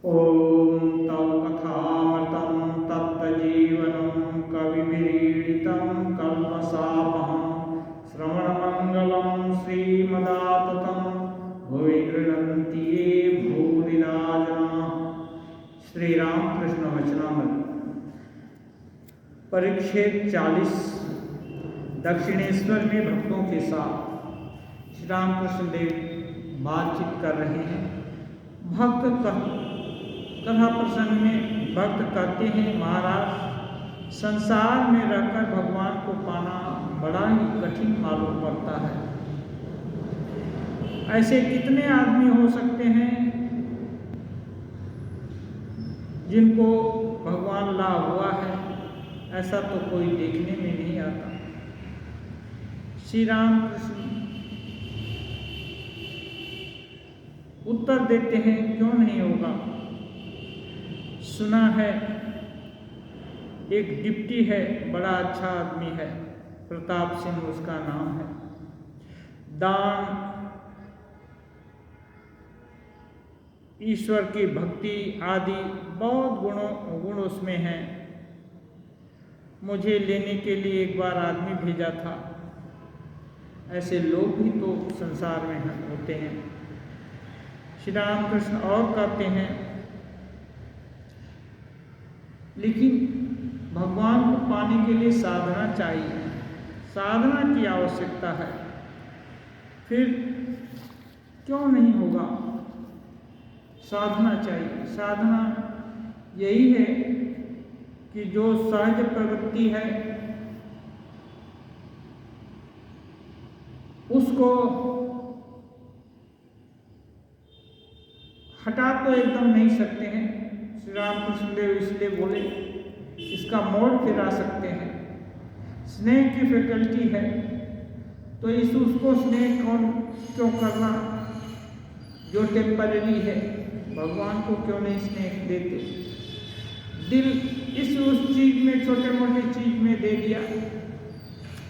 ॐ तव कथामृतं तप्तजीवनं कविभिरीडितं कल्मषापहं श्रवणमङ्गलं श्रीमदाततं भुवि गृह्णन्ति ये भूरिदा जनाः। श्री रामकृष्ण वचनामृत परिच्छेद 40 दक्षिणेश्वर में भक्तों के साथ श्री रामकृष्ण देव बातचीत कर रहे हैं। भक्त कथा प्रसंग में भक्त कहते हैं, महाराज संसार में रहकर भगवान को पाना बड़ा ही कठिन मालूम पड़ता है। ऐसे कितने आदमी हो सकते हैं जिनको भगवान लाभ हुआ है? ऐसा तो कोई देखने में नहीं आता। श्री राम कृष्ण उत्तर देते हैं, क्यों नहीं होगा। सुना है एक डिप्टी है, बड़ा अच्छा आदमी है, प्रताप सिंह उसका नाम है। दान, ईश्वर की भक्ति आदि बहुत गुण उसमें हैं। मुझे लेने के लिए एक बार आदमी भेजा था। ऐसे लोग भी तो संसार में होते हैं। श्री राम कृष्ण और कहते हैं, लेकिन भगवान को पाने के लिए साधना चाहिए, साधना की आवश्यकता है। फिर क्यों नहीं होगा? साधना चाहिए। साधना यही है कि जो सहज प्रवृत्ति है उसको हटा तो एकदम नहीं सकते हैं। श्री रामकृष्ण देव इसलिए बोले, इसका मोड़ फिरा सकते हैं। स्नेह की फैकल्टी है तो उसको स्नेह क्यों करना जो टेम्पररी है? भगवान को क्यों नहीं स्नेह देते? दिल उस चीज में, छोटे मोटे चीज में दे दिया,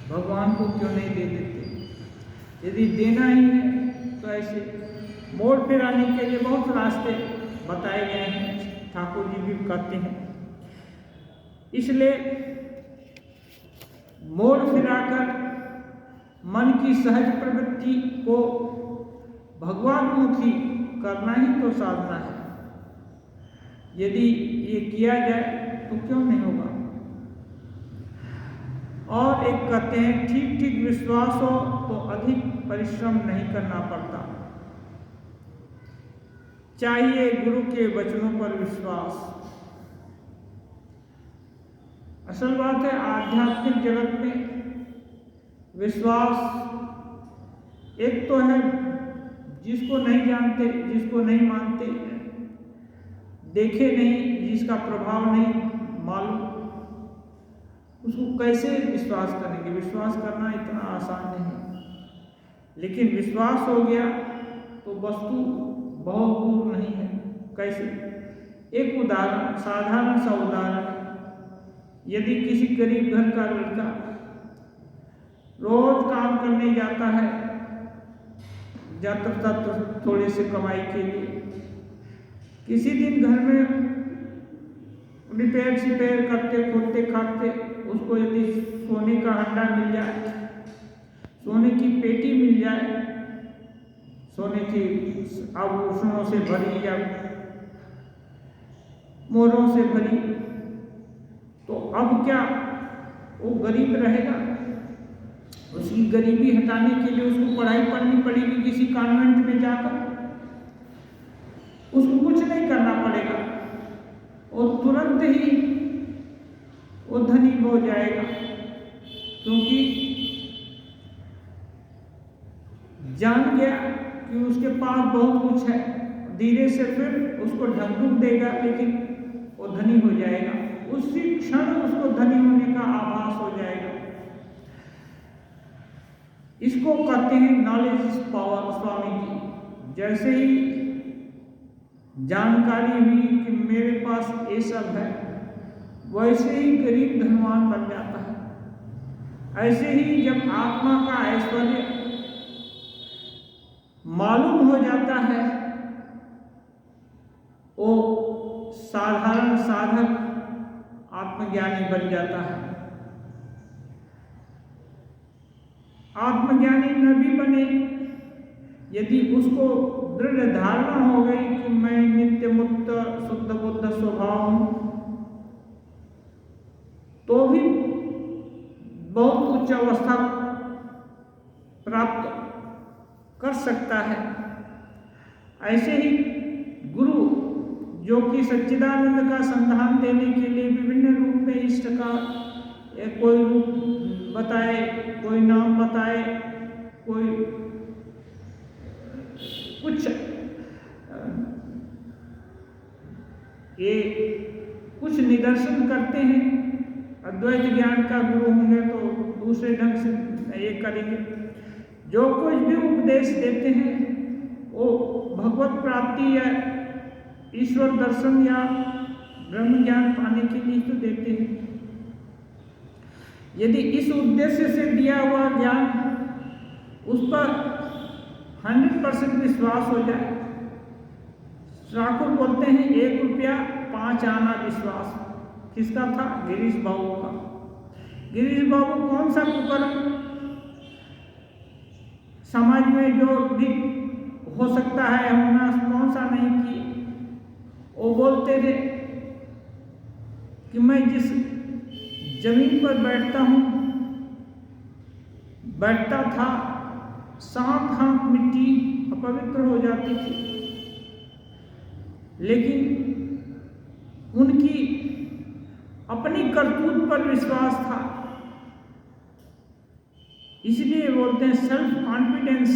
भगवान को क्यों नहीं दे देते? यदि देना ही है तो ऐसे मोड़ फिराने के लिए बहुत रास्ते बताए गए हैं। ठाकुर जी भी कहते हैं, इसलिए मोड़ फिराकर मन की सहज प्रवृत्ति को भगवानमुखी करना ही तो साधना है। यदि ये किया जाए तो क्यों नहीं होगा। और एक कहते हैं, ठीक ठीक विश्वास हो तो अधिक परिश्रम नहीं करना पड़ता। चाहिए गुरु के वचनों पर विश्वास। असल बात है, आध्यात्मिक जगत में विश्वास एक तो है जिसको नहीं जानते, जिसको नहीं मानते, देखे नहीं, जिसका प्रभाव नहीं मालूम, उसको कैसे विश्वास करेंगे? विश्वास करना इतना आसान नहीं। लेकिन विश्वास हो गया तो वस्तु बहुत दूर नहीं है। कैसे? एक उदाहरण, साधारण सा उदाहरण, यदि किसी गरीब घर का लड़का रोज काम करने जाता है, जाता तो थोड़े से कमाई के लिए, किसी दिन घर में रिपेयर करते खोदते खाते उसको यदि सोने का हंडा मिल जाए, सोने की पेटी मिल जाए, सोने की आभूषणों से भरी या मोहरों से भरी, तो अब क्या वो गरीब रहेगा? उसकी गरीबी हटाने के लिए उसको पढ़ाई पढ़नी पड़ेगी किसी कॉन्वेंट में जाकर। उसको कुछ नहीं करना पड़ेगा, वो तुरंत ही वो धनी हो जाएगा, क्योंकि जान गया कि उसके पास बहुत कुछ है। धीरे से फिर उसको ढंढूक देगा, लेकिन वो धनी हो जाएगा। उसी क्षण उसको धनी होने का आभास हो जाएगा। इसको कहते हैं knowledge is power. Swami ji जैसे ही जानकारी हुई कि मेरे पास ये सब है, वैसे ही गरीब धनवान बन जाता है। ऐसे ही जब आत्मा का ऐश्वर्य मालूम हो जाता है, वो साधारण साधक आत्मज्ञानी बन जाता है। आत्मज्ञानी न भी बने, यदि उसको दृढ़ धारणा हो गई कि मैं नित्य मुक्त शुद्ध बुद्ध स्वभाव हूं, तो भी बहुत उच्च अवस्था प्राप्त कर सकता है। ऐसे ही गुरु जो कि सच्चिदानंद का संधान देने के लिए विभिन्न रूप में इष्ट का कोई रूप बताए, कोई नाम बताए, कोई कुछ कुछ निदर्शन करते हैं। अद्वैत ज्ञान का गुरु होंगे तो दूसरे ढंग से ये करेंगे। जो कुछ भी उपदेश देते हैं वो भगवत प्राप्ति या ईश्वर दर्शन या ब्रह्म ज्ञान पाने के लिए तो देते हैं। यदि इस उद्देश्य से दिया हुआ ज्ञान उस पर 100% विश्वास हो जाए, ठाकुर बोलते हैं 1 रुपया 5 आना विश्वास। किसका था? गिरीश बाबू का। गिरीश बाबू कौन सा कुकर्म समाज में जो भी हो सकता है होना, कौन सा नहीं किए। वो बोलते थे कि मैं जिस जमीन पर बैठता था 7 हाथ मिट्टी अपवित्र हो जाती थी, लेकिन उनकी अपनी करतूत पर विश्वास था। इसलिए बोलते हैं सेल्फ कॉन्फिडेंस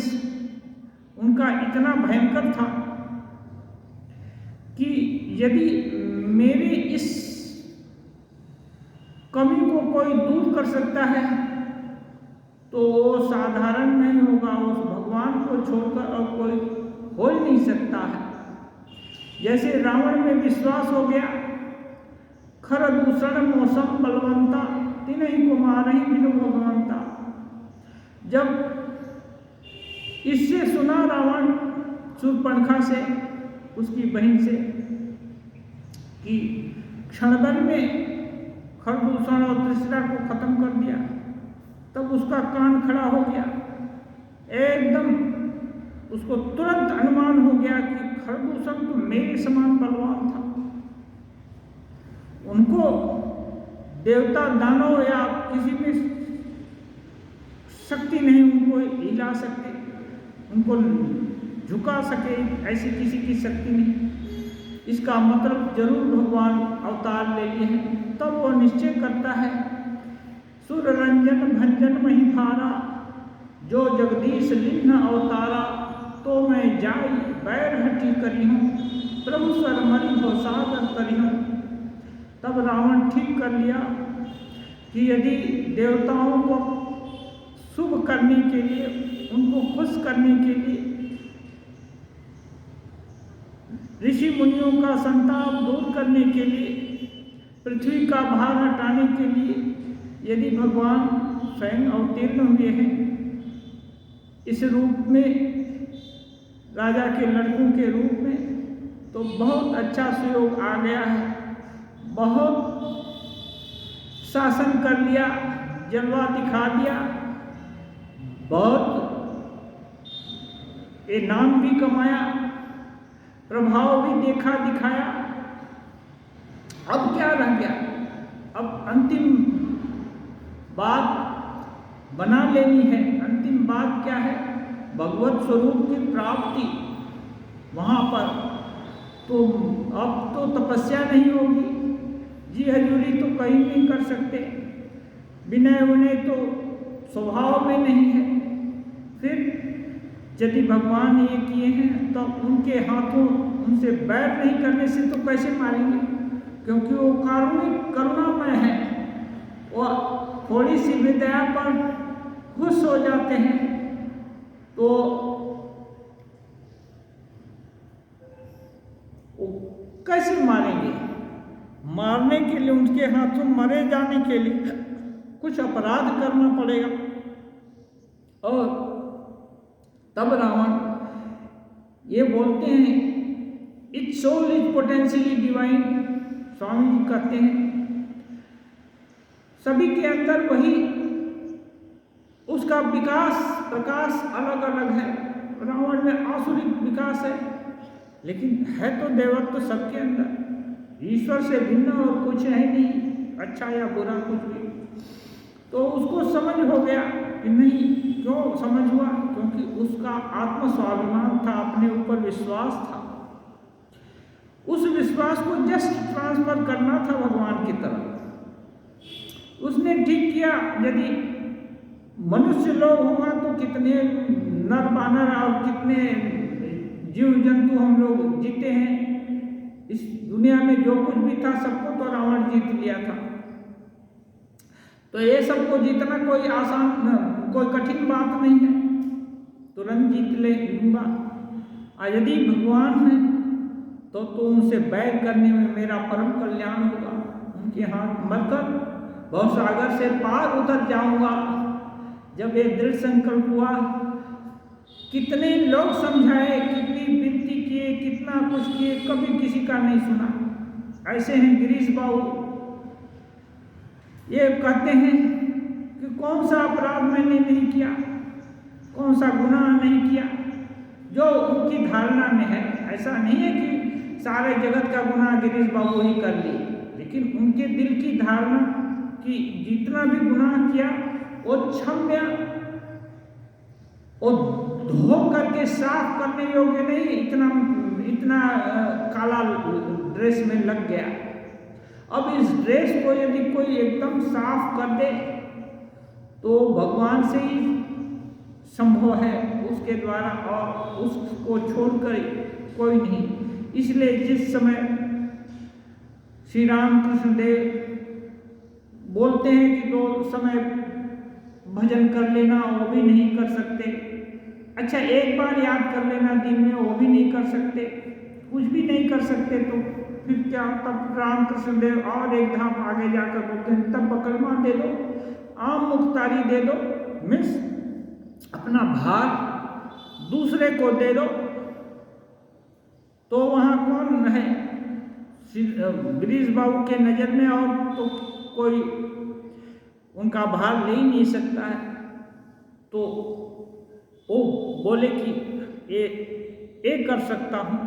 उनका इतना भयंकर था कि यदि मेरे इस कमी को कोई दूर कर सकता है तो वो साधारण नहीं होगा, उस भगवान को छोड़कर और कोई हो ही नहीं सकता है। जैसे रावण में विश्वास हो गया, खर दूषण मौसम बलवंता तिन्हीं को मारहि बिनु भगवंता। जब इससे सुना रावण शूर्पणखा से, उसकी बहन से, कि क्षणभर में खरदूषण और तृष्णा को खत्म कर दिया, तब उसका कान खड़ा हो गया। एकदम उसको तुरंत अनुमान हो गया कि खरदूषण तो मेरे समान बलवान था। उनको देवता दानव या किसी में शक्ति नहीं उनको हिला सके, उनको झुका सके, ऐसी किसी की शक्ति नहीं। इसका मतलब जरूर भगवान अवतार ले लिए हैं। तब वो निश्चय करता है सुर रंजन भंजन महिभारा, जो जगदीश लिन्न अवतारा, तो मैं जाई बैर हटी करी हूँ, प्रभु सर मरी हो सागर करी हूँ। तब रावण ठीक कर लिया कि यदि देवताओं को शुभ करने के लिए, उनको खुश करने के लिए, ऋषि मुनियों का संताप दूर करने के लिए, पृथ्वी का भार हटाने के लिए यदि भगवान स्वयं अवतीर्ण हुए हैं इस रूप में, राजा के लड़कों के रूप में, तो बहुत अच्छा सुयोग आ गया है। बहुत शासन कर लिया, जलवा दिखा दिया, बहुत नाम भी कमाया, प्रभाव भी देखा दिखाया। अब क्या रह गया? अब अंतिम बात बना लेनी है। अंतिम बात क्या है? भगवत स्वरूप की प्राप्ति। वहाँ पर तो अब तो तपस्या नहीं होगी, जी हजूरी तो कहीं नहीं कर सकते, विनय विनय तो स्वभाव में नहीं है। फिर यदि भगवान ये किए हैं तो उनके हाथों उनसे बैर नहीं करने से तो कैसे मारेंगे? क्योंकि वो कारुणिक करुणामय है। वो थोड़ी सी भी दया पर खुश हो जाते हैं तो वो कैसे मारेंगे? मारने के लिए, उनके हाथों मरे जाने के लिए कुछ अपराध करना पड़ेगा। और तब रावण ये बोलते हैं, it's soul is potentially divine, Swami ji कहते हैं सभी के अंदर वही उसका विकास प्रकाश अलग अलग है। रावण में आसुरिक विकास है, लेकिन है तो देवत्व सबके अंदर। ईश्वर से भिन्न और कुछ है नहीं, अच्छा या बुरा कुछ भी। तो उसको समझ हो गया कि नहीं, क्यों समझ हुआ? क्योंकि उसका आत्म स्वाभिमान था, अपने ऊपर विश्वास था। उस विश्वास को जस्ट ट्रांसफर करना था भगवान की तरफ। उसने ठीक किया। यदि मनुष्य लोग हुआ तो कितने नर बानर और कितने जीव जंतु हम लोग जीते हैं इस दुनिया में। जो कुछ भी था सबको तो रावण जीत लिया था। तो ये सबको जीतना कोई आसान, कोई कठिन बात नहीं है, तुरंत जीत लूंगा। और यदि भगवान है तो उनसे बैर करने में मेरा परम कल्याण होगा। उनके हाथ मरकर भवसागर से पार उतर जाऊंगा। जब ये दृढ़ संकल्प हुआ, कितने लोग समझाए, कितनी विनती किए, कितना कुछ किए, कभी किसी का नहीं सुना। ऐसे हैं गिरीश बाबू, ये कहते हैं कि कौन सा अपराध मैंने नहीं किया, कौन सा गुनाह नहीं किया जो उनकी धारणा में है। ऐसा नहीं है कि सारे जगत का गुनाह गिरीश बाबू ही कर लिए, लेकिन उनके दिल की धारणा कि जितना भी गुनाह किया वो क्षम्य और धो करके साफ करने योग्य नहीं, इतना काला ड्रेस में लग गया। अब इस ड्रेस को यदि कोई एकदम साफ कर दे तो भगवान से ही संभव है, उसके द्वारा, और उसको छोड़कर कोई नहीं। इसलिए जिस समय श्री रामकृष्ण देव बोलते हैं कि दो समय भजन कर लेना, वो भी नहीं कर सकते। अच्छा, एक बार याद कर लेना दिन में, वो भी नहीं कर सकते। कुछ भी नहीं कर सकते तो फिर क्या? तब रामकृष्ण देव और एक धाप आगे जाकर बोलते हैं तब बकलमा दे दो, आम मुख्तारी दे दो, मीन्स अपना भार दूसरे को दे दो। तो वहाँ कौन है? गिरीश बाबू के नज़र में और तो कोई उनका भार ले ही नहीं सकता है। तो वो बोले कि ये कर सकता हूँ।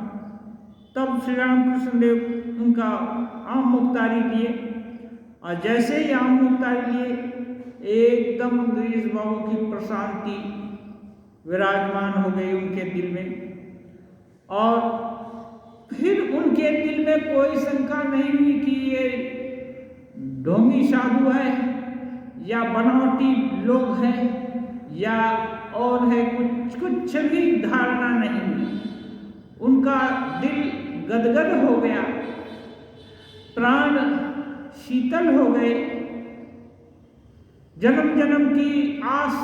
तब श्री रामकृष्ण देव उनका आम मुख्तारी लिए, और जैसे ही आम मुख्तारी लिए एकदम गिरीश बाबू की प्रशांति विराजमान हो गई उनके दिल में। और फिर उनके दिल में कोई शंका नहीं हुई कि ये ढोंगी साधु है या बनावटी लोग हैं या और है, कुछ भी धारणा नहीं हुई। उनका दिल गदगद हो गया, प्राण शीतल हो गए। जन्म जन्म की आस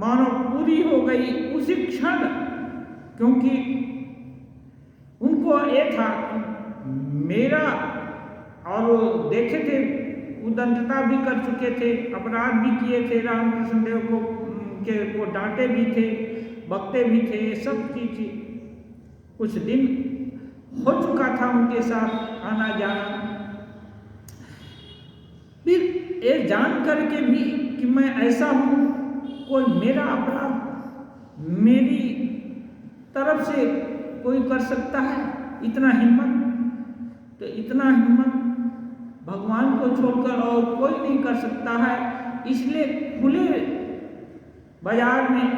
मानो पूरी हो गई उसी क्षण, क्योंकि उनको ये था मेरा, और वो देखे थे उदंतता भी कर चुके थे, अपराध भी किए थे, रामकृष्ण देव को डांटे भी थे, बकते भी थे, सब की थी। कुछ दिन हो चुका था उनके साथ आना जाना। फिर ये जान करके भी कि मैं ऐसा हूँ, कोई मेरा अपराध मेरी तरफ से कोई कर सकता है? इतना हिम्मत, तो इतना हिम्मत भगवान को छोड़कर और कोई नहीं कर सकता है। इसलिए खुले बाजार में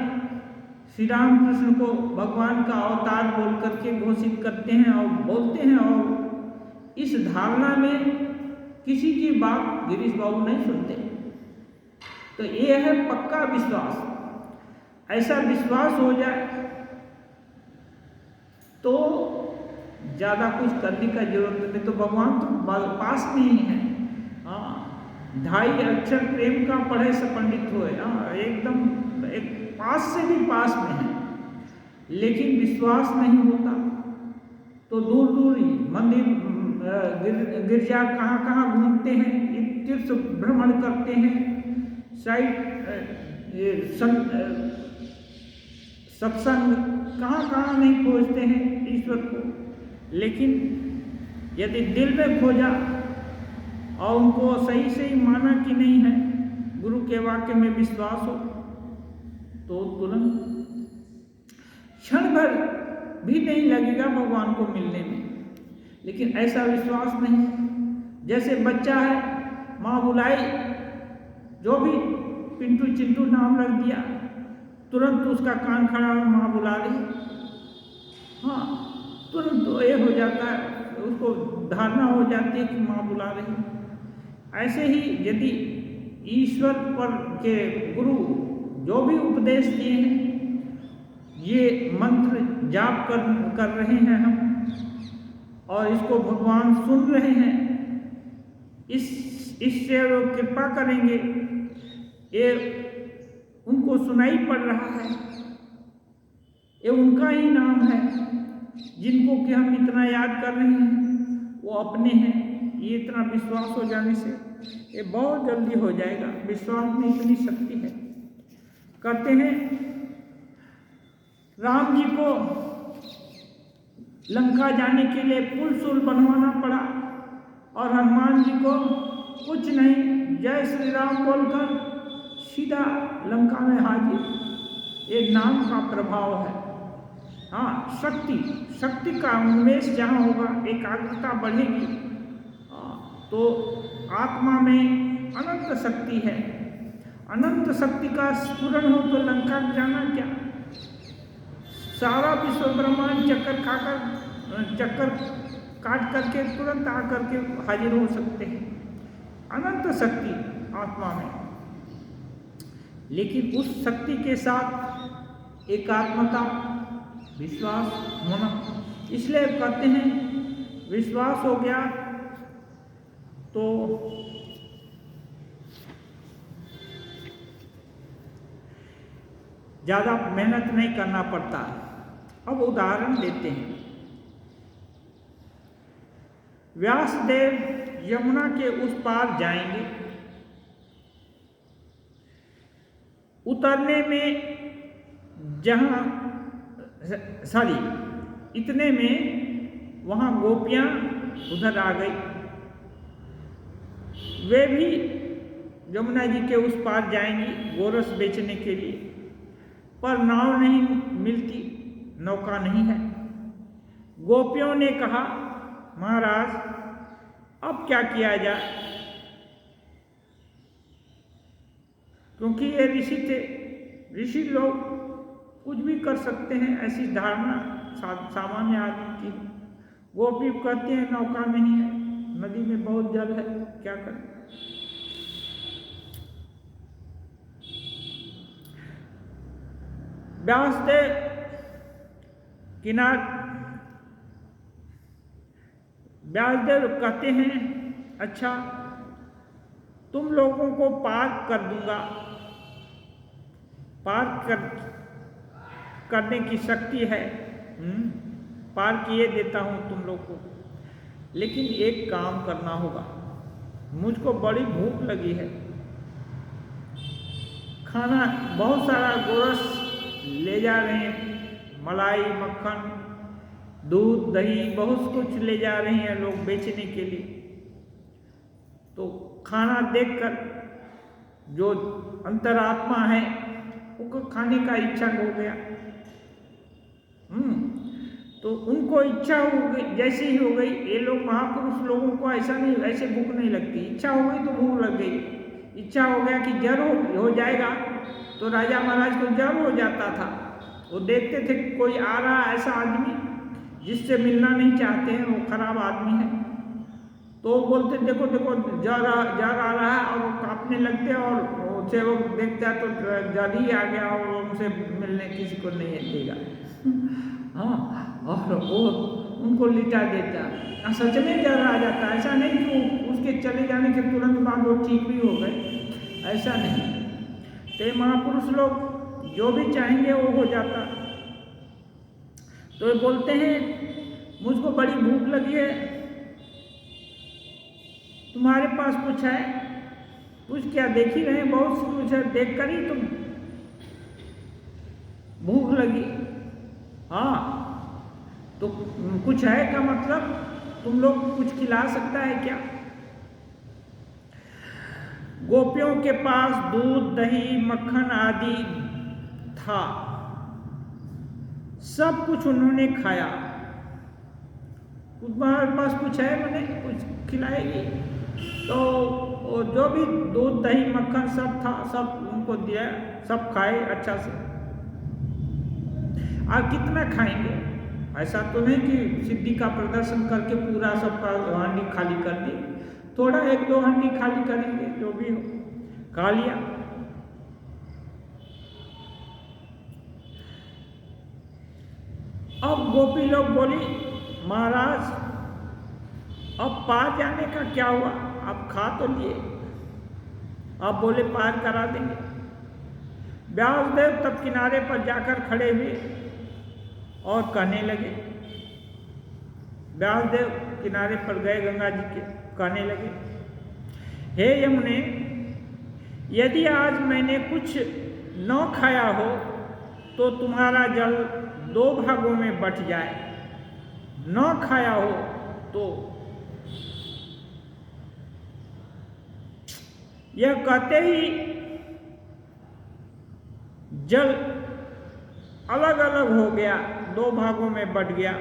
श्री रामकृष्ण को भगवान का अवतार बोल करके घोषित करते हैं और बोलते हैं। और इस धारणा में किसी की बात गिरीश बाबू नहीं सुनते। तो ये है पक्का विश्वास। ऐसा विश्वास हो जाए तो ज़्यादा कुछ करने का जरूरत नहीं। तो भगवान तो पास में ही है। हाँ, 2.5 अक्षर प्रेम का पढ़े से पंडित हुए। हाँ, एकदम एक पास से भी पास में है, लेकिन विश्वास नहीं होता तो दूर दूर ही मंदिर गिरजा कहाँ घूमते हैं, तीर्थ भ्रमण करते हैं, सत्संग कहाँ नहीं खोजते हैं ईश्वर को। लेकिन यदि दिल में खोजा और उनको सही सही माना कि नहीं है, गुरु के वाक्य में विश्वास हो, तो तुरंत क्षण भर भी नहीं लगेगा भगवान को मिलने में। लेकिन ऐसा विश्वास नहीं। जैसे बच्चा है, माँ बुलाई, जो भी पिंटू चिंटू नाम रख दिया, तुरंत उसका कान खड़ा हो, माँ बुला रही, हाँ तुरंत तो ये हो जाता है, उसको धारणा हो जाती है कि माँ बुला रही। ऐसे ही यदि ईश्वर पर के गुरु जो भी उपदेश दिए हैं, ये मंत्र जाप कर रहे हैं हम, और इसको भगवान सुन रहे हैं, इससे वो कृपा करेंगे, ये उनको सुनाई पड़ रहा है, ये उनका ही नाम है, जिनको कि हम इतना याद कर रहे हैं वो अपने हैं। ये इतना विश्वास हो जाने से ये बहुत जल्दी हो जाएगा। विश्वास में इतनी शक्ति है। कहते हैं राम जी को लंका जाने के लिए पुल सुल बनवाना पड़ा, और हनुमान जी को कुछ नहीं, जय श्री राम बोलकर सीधा लंका में हाजिर। ये नाम का प्रभाव है। हाँ, शक्ति का उन्मेष जहाँ होगा, एकाग्रता बढ़ेगी, तो आत्मा में अनंत शक्ति है। अनंत शक्ति का स्फुरण हो तो लंका जाना क्या, सारा विश्व ब्रह्मांड चक्कर काट करके तुरंत आकर के हाजिर हो सकते हैं। अनंत शक्ति आत्मा में, लेकिन उस शक्ति के साथ एकात्मता, विश्वास होना। इसलिए कहते हैं विश्वास हो गया तो ज़्यादा मेहनत नहीं करना पड़ता। अब उदाहरण देते हैं। व्यासदेव यमुना के उस पार जाएंगे, उतरने में इतने में वहाँ गोपियाँ उधर आ गई। वे भी यमुना जी के उस पार जाएंगी गोरस बेचने के लिए, पर नाव नहीं मिलती, नौका नहीं है। गोपियों ने कहा, महाराज अब क्या किया जाए, क्योंकि ये ऋषि थे, ऋषि लोग कुछ भी कर सकते हैं, ऐसी धारणा सामान्य आदमी की। गोपी कहते हैं नौका नहीं है, नदी में बहुत जल है, क्या करें। व्यासदेव कहते हैं, अच्छा तुम लोगों को पार कर दूंगा, करने की शक्ति है, पार किए देता हूं तुम लोग को, लेकिन एक काम करना होगा, मुझको बड़ी भूख लगी है, खाना बहुत सारा गोरस ले जा रहे हैं, मलाई मक्खन दूध दही बहुत कुछ ले जा रहे हैं लोग बेचने के लिए। तो खाना देखकर जो अंतरात्मा है उनको खाने का इच्छा हो गया। तो उनको इच्छा हो गई, जैसे ही हो गई, ये लोग महापुरुष लोगों को ऐसा नहीं, ऐसे भूख नहीं लगती, इच्छा हो गई तो भूख लग गई। इच्छा हो गया कि जर हो जाएगा, तो राजा महाराज को जर हो जाता था। वो देखते थे कोई आ रहा ऐसा आदमी जिससे मिलना नहीं चाहते हैं, वो खराब आदमी है, तो बोलते देखो देखो जर आ रहा है, और वो कांपने लगते, और उसे वो देखता तो जर ही आ गया, और उनसे मिलने किसी को नहीं देगा। हाँ, और वो उनको लिटा देता, सच में जर आ जाता, ऐसा नहीं कि उसके चले जाने के तुरंत बाद वो ठीक भी हो गए, ऐसा नहीं। तो महापुरुष लोग जो भी चाहेंगे वो हो जाता। तो बोलते हैं मुझको बड़ी भूख लगी है, तुम्हारे पास कुछ है? कुछ क्या, देख ही रहे हैं बहुत सी कुछ है, देख कर ही तुम भूख लगी। हाँ, तो कुछ है का मतलब तुम लोग कुछ खिला सकता है क्या? गोपियों के पास दूध, दही, मक्खन आदि था, सब कुछ उन्होंने खाया। तुम्हारे पास कुछ है, मैंने कुछ खिलाएगी? तो जो भी दूध, दही, मक्खन सब था, सब उनको दिया, सब खाए अच्छा से। आप कितना खाएंगे? ऐसा तो नहीं कि सिद्धि का प्रदर्शन करके पूरा सबका हांडी खाली कर दी, थोड़ा 1-2 हांडी खाली करेंगे, जो भी हो खा लिया। अब गोपी लोग बोली, महाराज अब पार जाने का क्या हुआ? आप खा तो लिए, आप बोले पार करा देंगे। व्यासदेव तब किनारे पर जाकर खड़े हुए और कहने लगे, व्यासदेव किनारे पर गए गंगा जी के, कहने लगे, हे यमुने, यदि आज मैंने कुछ न खाया हो तो तुम्हारा जल 2 भागों में बट जाए, न खाया हो तो। यह कहते ही जल अलग अलग हो गया, 2 भागों में बट गया।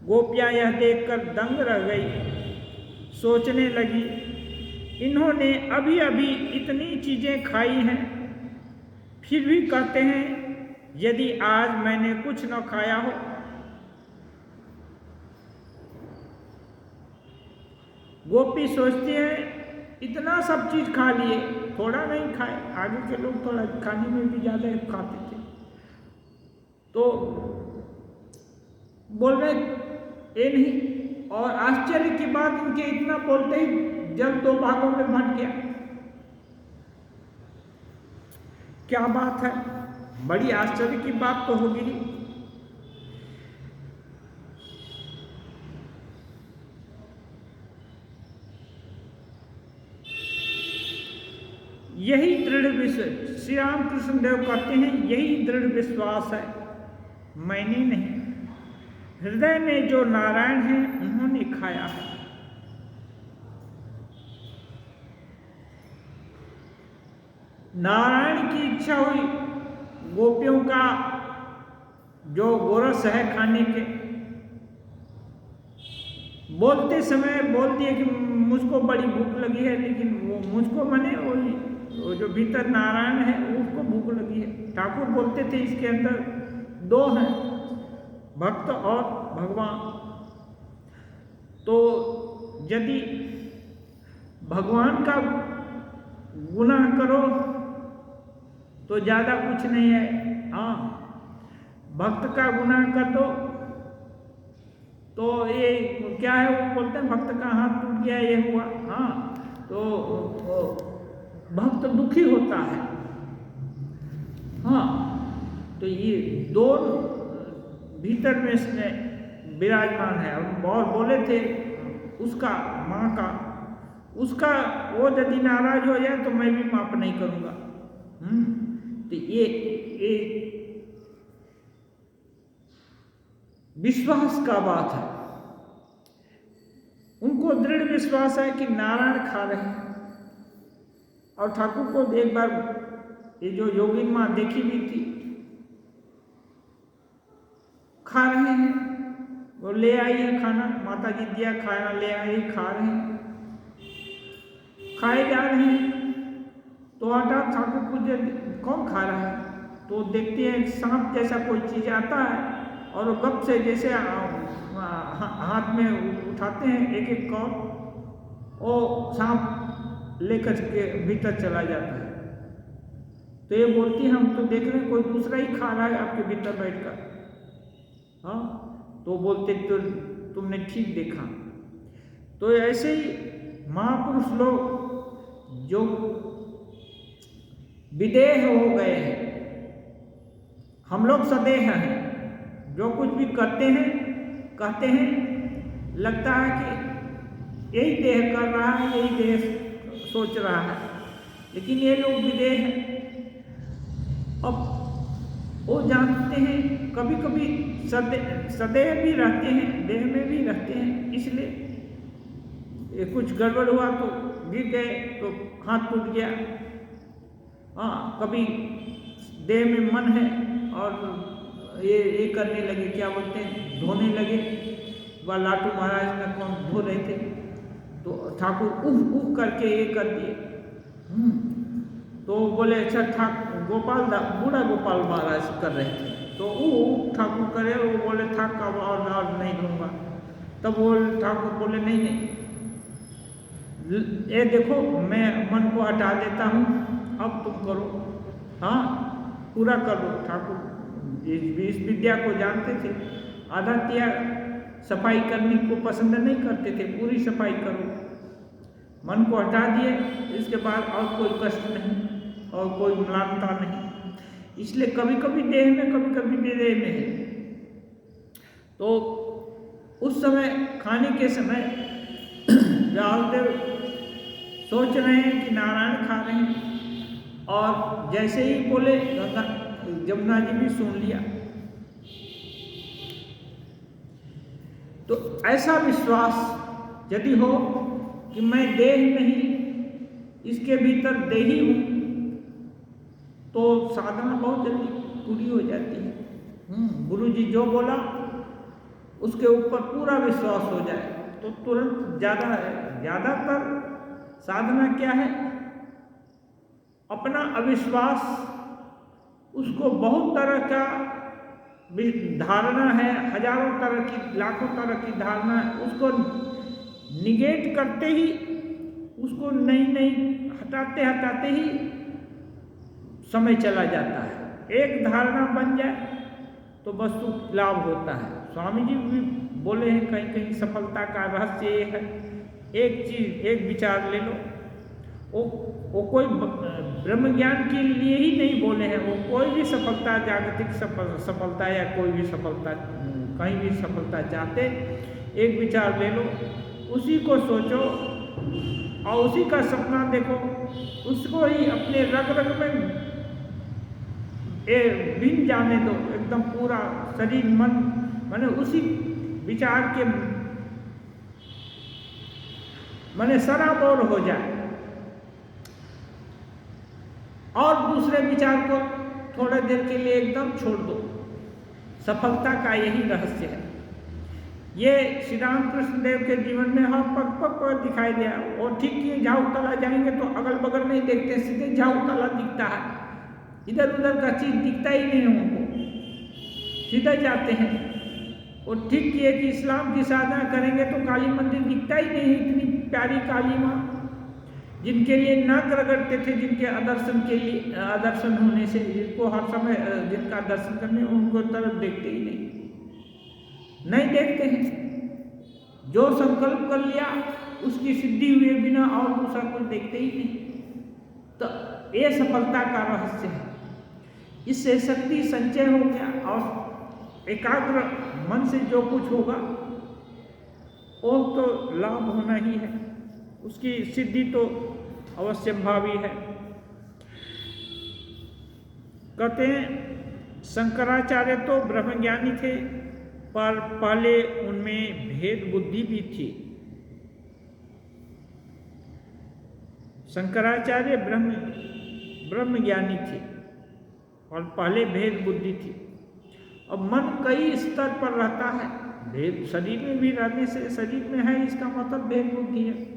गोपियां यह देखकर दंग रह गई, सोचने लगी, इन्होंने अभी अभी इतनी चीजें खाई हैं, फिर भी कहते हैं यदि आज मैंने कुछ न खाया हो। गोपी सोचती हैं इतना सब चीज खा लिए, थोड़ा नहीं खाए। आगे के लोग थोड़ा खाने में भी ज्यादा खाते थे, तो बोल रहे ये नहीं। और आश्चर्य की बात, इनके इतना बोलते ही जल 2 भागों में बट गया। क्या बात है, बड़ी आश्चर्य की बात तो होगी। यही दृढ़ विश्वास, श्री राम कृष्ण देव कहते हैं, यही दृढ़ विश्वास है, मैंने नहीं। हृदय में जो नारायण है उन्होंने खाया है। नारायण की इच्छा हुई, गोपियों का जो गोरस है खाने के, बोलते समय बोल दिए कि मुझको बड़ी भूख लगी है, लेकिन वो मुझको मने वो जो भीतर नारायण है उसको भूख लगी है। ठाकुर बोलते थे इसके अंदर 2 हैं, भक्त और भगवान। तो यदि भगवान का गुनाह करो तो ज़्यादा कुछ नहीं है, हाँ भक्त का गुनाह कर दो तो ये क्या है, वो बोलते हैं भक्त का हाथ टूट गया, ये हुआ, हाँ तो भक्त दुखी होता है। हाँ तो ये 2 भीतर में विराजमान है। और बोले थे उसका माँ का, उसका वो यदि नाराज हो जाए तो मैं भी माफ नहीं करूँगा। तो ये विश्वास का बात है। उनको दृढ़ विश्वास है कि नारायण खा रहे हैं। और ठाकुर को एक बार ये जो योगिन माँ देखी भी थी, खा रहे हैं, वो ले आई है खाना, माता जी दिया खाना ले आई, खा रहे हैं, खाए जा रहे हैं। तो हठात ठाकुर पूछे कौन खा रहा है, तो देखते हैं सांप जैसा कोई चीज आता है और वो गप से जैसे हाथ में उठाते हैं एक एक कौर, वो सांप लेकर के भीतर चला जाता है। तो ये बोलती है हम तो देख रहे हैं कोई दूसरा ही खा रहा है आपके भीतर बैठकर। हाँ तो बोलते तो तुमने ठीक देखा। तो ऐसे ही महापुरुष लोग जो विदेह हो गए हैं, हम लोग सदेह हैं, जो कुछ भी करते हैं कहते हैं, लगता है कि यही देह कर रहा है, यही देह सोच रहा है, लेकिन ये लोग विदेह हैं। अब वो जानते हैं कभी कभी सदैव भी रहते हैं, देह में भी रहते हैं, इसलिए ये कुछ गड़बड़ हुआ तो गिर गए तो हाथ टूट गया। हाँ, कभी देह में मन है और ये करने लगे, क्या बोलते हैं, धोने लगे। वह लाटू महाराज में कौन धो रहे थे तो ठाकुर उफ उफ करके ये कर दिए। तो बोले अच्छा बूढ़ा गोपाल महाराज कर रहे थे तो ठाकुर करे, वो बोले थक अब और नहीं दूंगा। तब वो ठाकुर बोले नहीं, ये देखो मैं मन को हटा देता हूँ, अब तुम करो, हाँ पूरा करो। ठाकुर इस विद्या को जानते थे, आधा तिया सफाई करने को पसंद नहीं करते थे, पूरी सफाई करो। मन को हटा दिए, इसके बाद और कोई कष्ट नहीं और कोई म्लानता नहीं। इसलिए कभी कभी देह में, कभी कभी देह में है। तो उस समय खाने के समय राहुलदेव सोच रहे हैं कि नारायण खा रहे हैं, और जैसे ही बोले जमुना जी भी सुन लिया। तो ऐसा विश्वास यदि हो कि मैं देह नहीं, इसके भीतर देही हूँ, तो साधना बहुत जल्दी पूरी हो जाती है। गुरु जी जो बोला उसके ऊपर पूरा विश्वास हो जाए तो तुरंत ज़्यादातर साधना क्या है, अपना अविश्वास, उसको बहुत तरह का धारणा है, हजारों तरह की, लाखों तरह की धारणा है, उसको निगेट करते ही, उसको नहीं हटाते ही समय चला जाता है। एक धारणा बन जाए तो वस्तु लाभ होता है। स्वामी जी भी बोले हैं कहीं कहीं, सफलता का रहस्य ये है, एक चीज, एक विचार ले लो। वो कोई ब्रह्म ज्ञान के लिए ही नहीं बोले हैं, वो कोई भी सफलता, जागतिक सफलता या कोई भी सफलता, कहीं भी सफलता चाहते, एक विचार ले लो, उसी को सोचो और उसी का सपना देखो, उसको ही अपने रग रग में बिन जाने दो, एकदम पूरा शरीर मन माने उसी विचार के माने सराबोर हो जाए, और दूसरे विचार को थोड़ी देर के लिए एकदम छोड़ दो। सफलता का यही रहस्य है। ये श्री रामकृष्ण देव के जीवन में हम पग पग पर दिखाई दिया। और ठीक किए झाऊ तला जाएंगे तो अगल बगल नहीं देखते, सीधे झाऊ तला दिखता है, इधर उधर का चीज दिखता ही नहीं उनको, सीधे जाते हैं। और ठीक किए कि इस्लाम की साधना करेंगे तो काली मंदिर दिखता ही नहीं, इतनी प्यारी काली माँ जिनके लिए नाक रगड़ते थे, जिनके आदर्शन होने से, जिनको हर समय जिनका दर्शन करने उनको तरफ देखते ही नहीं देखते हैं। जो संकल्प कर लिया उसकी सिद्धि हुए बिना और दूसरा कुछ देखते ही नहीं। तो ये सफलता का रहस्य है। इससे शक्ति संचय हो गया और एकाग्र मन से जो कुछ होगा वो तो लाभ होना ही है, उसकी सिद्धि तो अवश्य भावी है। कहते हैं शंकराचार्य तो ब्रह्मज्ञानी थे, पर पहले उनमें भेद बुद्धि भी थी। शंकराचार्य ब्रह्मज्ञानी थे और पहले भेद बुद्धि थी। अब मन कई स्तर पर रहता है, भेद शरीर में भी रहने से, शरीर में है इसका मतलब भेद बुद्धि है।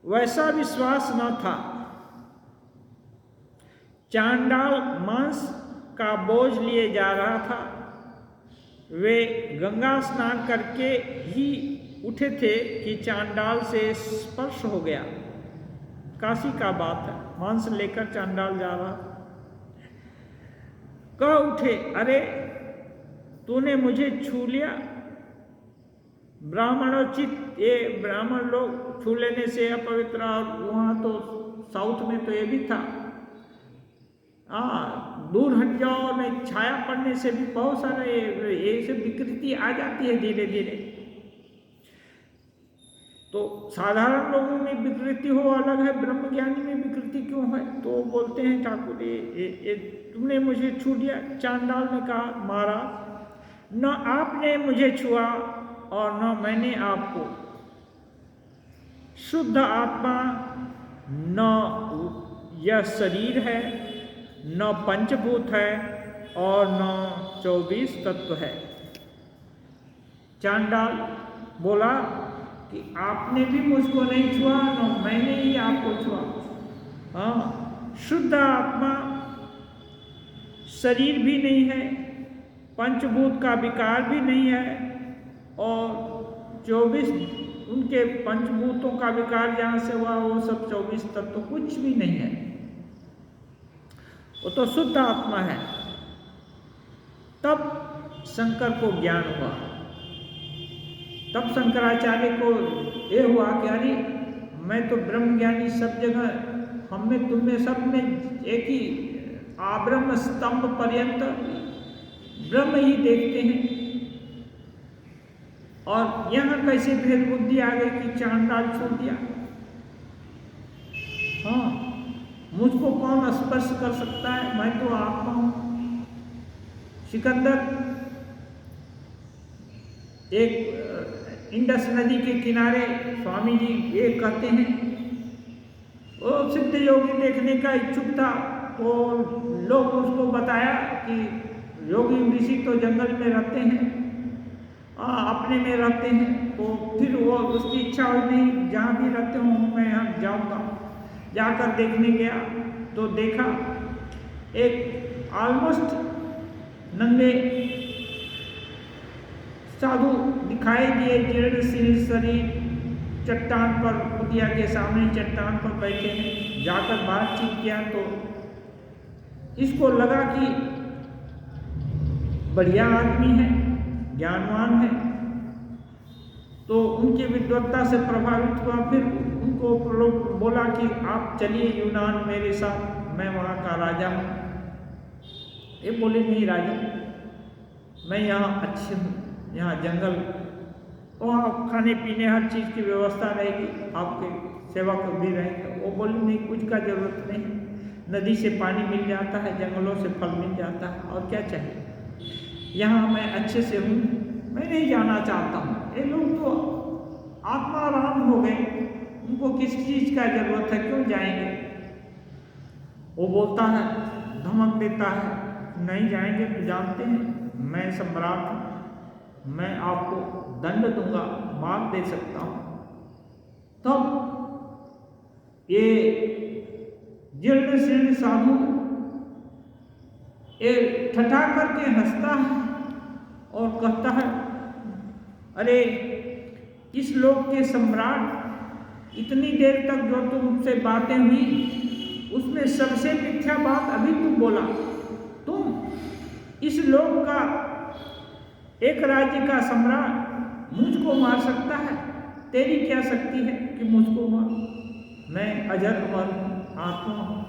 वैसा विश्वास न था। चांडाल मांस का बोझ लिए जा रहा था। वे गंगा स्नान करके ही उठे थे कि चांडाल से स्पर्श हो गया। काशी का बात है, मांस लेकर चांडाल जा रहा, कह उठे, अरे तूने मुझे छू लिया। ब्राह्मणोचित, ये ब्राह्मण लोग छू लेने से अपवित्र, और वहाँ तो साउथ में तो ये भी था, दूर हट जाओ, नहीं छाया पड़ने से भी बहुत सारे ये सब विकृति आ जाती है धीरे धीरे। तो साधारण लोगों में विकृति हो अलग है, ब्रह्मज्ञानी में विकृति क्यों है? तो बोलते हैं ठाकुर ये तुमने मुझे छू दिया। चांडाल ने कहा महाराज न आपने मुझे छुआ और न मैंने आपको। शुद्ध आत्मा न यह शरीर है, न पंचभूत है और न 24 तत्व है। चांडाल बोला कि आपने भी मुझको नहीं छुआ, न मैंने ही आपको छुआ। हाँ, शुद्ध आत्मा शरीर भी नहीं है, पंचभूत का विकार भी नहीं है और 24 उनके पंचभूतों का विकार जहाँ से हुआ वो सब 24 तत्व तो कुछ भी नहीं है, वो तो शुद्ध आत्मा है। तब शंकर को ज्ञान हुआ, तब शंकराचार्य को ये हुआ कि अरे मैं तो ब्रह्मज्ञानी, सब जगह हम में तुम में सब में एक ही आब्रह्म स्तंभ पर्यंत ब्रह्म ही देखते हैं, और यहाँ कैसे भेद बुद्धि आ गई कि चांडाल छोड़ दिया। हाँ, मुझको कौन स्पर्श कर सकता है, मैं तो आत्मा हूं। सिकंदर एक इंडस नदी के किनारे स्वामी जी ये कहते हैं, वो सिद्ध योगी देखने का इच्छुक था, तो लोग उसको बताया कि योगी ऋषि तो जंगल में रहते हैं, अपने में रहते हैं। तो फिर वो उसकी इच्छा हुई नहीं, जहाँ भी रहते हूँ मैं यहाँ जाऊँगा। जाकर देखने गया तो देखा एक ऑलमोस्ट नंगे साधु दिखाई दिए, जीर्ण शरीर चट्टान पर, कुटिया के सामने चट्टान पर बैठे हैं। जाकर बातचीत किया तो इसको लगा कि बढ़िया आदमी है, ज्ञानवान है, तो उनकी विद्वत्ता से प्रभावित हुआ। फिर उनको बोला कि आप चलिए यूनान मेरे साथ, मैं वहाँ का राजा हूँ। ये बोले नहीं राजा, मैं यहाँ अच्छे हूँ, यहाँ जंगल, वहाँ खाने पीने हर चीज़ की व्यवस्था रहेगी, आपके सेवक भी रहेंगे। वो बोले नहीं, कुछ का जरूरत नहीं, नदी से पानी मिल जाता है, जंगलों से फल मिल जाता है, और क्या चाहिए, यहाँ मैं अच्छे से हूँ, मैं नहीं जाना चाहता हूँ। ये लोग तो आत्माराम हो गए, उनको किस चीज़ का जरूरत है, क्यों जाएंगे। वो बोलता है, धमक देता है, नहीं जाएंगे तो जानते हैं मैं सम्राट हूँ, मैं आपको दंड दूंगा, मार दे सकता हूँ। तब ये जीर्ण शीर्ण साधु ये ठठा करके हंसता है और कहता है, अरे इस लोक के सम्राट, इतनी देर तक जो तुमसे बातें हुई उसमें सबसे मिथ्या बात अभी तुम बोला। तुम इस लोक का एक राज्य का सम्राट मुझको मार सकता है, तेरी क्या शक्ति है कि मुझको मार? मैं अजर अमर आत्मा हूँ,